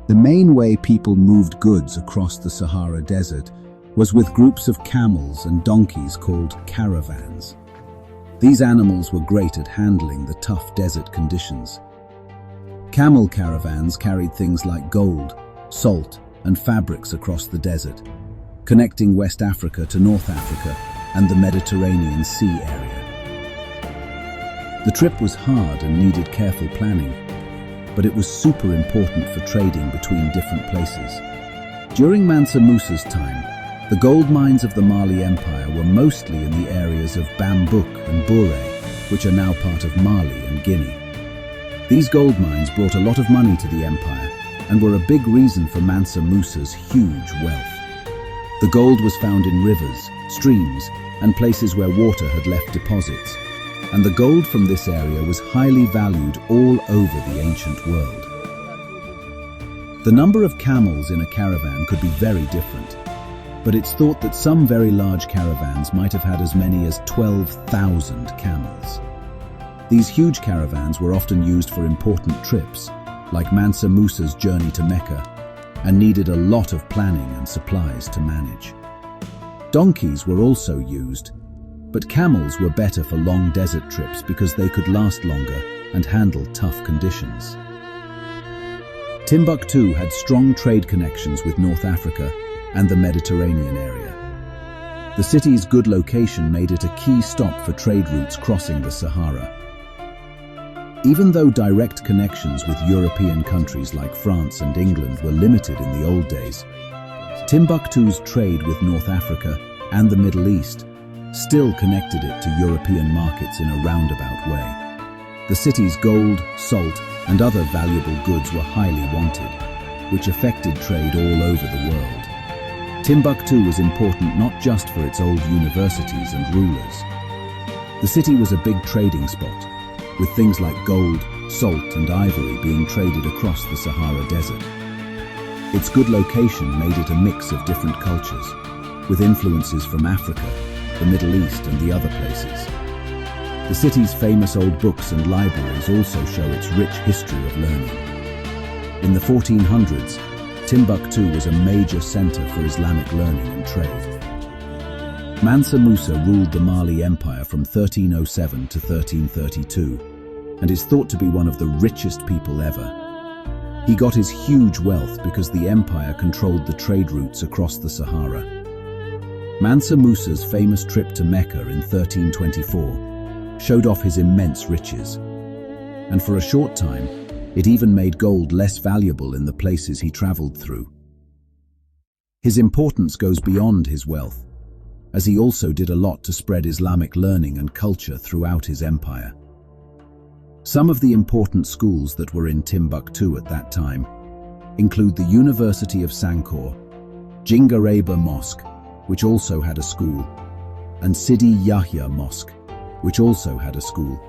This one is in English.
The main way people moved goods across the Sahara Desert was with groups of camels and donkeys called caravans. These animals were great at handling the tough desert conditions. Camel caravans carried things like gold, salt, and fabrics across the desert, connecting West Africa to North Africa and the Mediterranean Sea area. The trip was hard and needed careful planning, but it was super important for trading between different places. During Mansa Musa's time, the gold mines of the Mali Empire were mostly in the areas of Bambouk and Bouré, which are now part of Mali and Guinea. These gold mines brought a lot of money to the empire and were a big reason for Mansa Musa's huge wealth. The gold was found in rivers, streams, and places where water had left deposits, and the gold from this area was highly valued all over the ancient world. The number of camels in a caravan could be very different, but it's thought that some very large caravans might have had as many as 12,000 camels. These huge caravans were often used for important trips, like Mansa Musa's journey to Mecca, and needed a lot of planning and supplies to manage. Donkeys were also used, but camels were better for long desert trips because they could last longer and handle tough conditions. Timbuktu had strong trade connections with North Africa and the Mediterranean area. The city's good location made it a key stop for trade routes crossing the Sahara. Even though direct connections with European countries like France and England were limited in the old days, Timbuktu's trade with North Africa and the Middle East still connected it to European markets in a roundabout way. The city's gold, salt, and other valuable goods were highly wanted, which affected trade all over the world. Timbuktu was important not just for its old universities and rulers. The city was a big trading spot, with things like gold, salt, and ivory being traded across the Sahara Desert. Its good location made it a mix of different cultures, with influences from Africa, the Middle East, and the other places. The city's famous old books and libraries also show its rich history of learning. In the 1400s, Timbuktu was a major center for Islamic learning and trade. Mansa Musa ruled the Mali Empire from 1307 to 1332, and is thought to be one of the richest people ever. He got his huge wealth because the empire controlled the trade routes across the Sahara. Mansa Musa's famous trip to Mecca in 1324 showed off his immense riches, and for a short time, it even made gold less valuable in the places he traveled through. His importance goes beyond his wealth, as he also did a lot to spread Islamic learning and culture throughout his empire. Some of the important schools that were in Timbuktu at that time include the University of Sankore, Jingareba Mosque, which also had a school, and Sidi Yahya Mosque, which also had a school.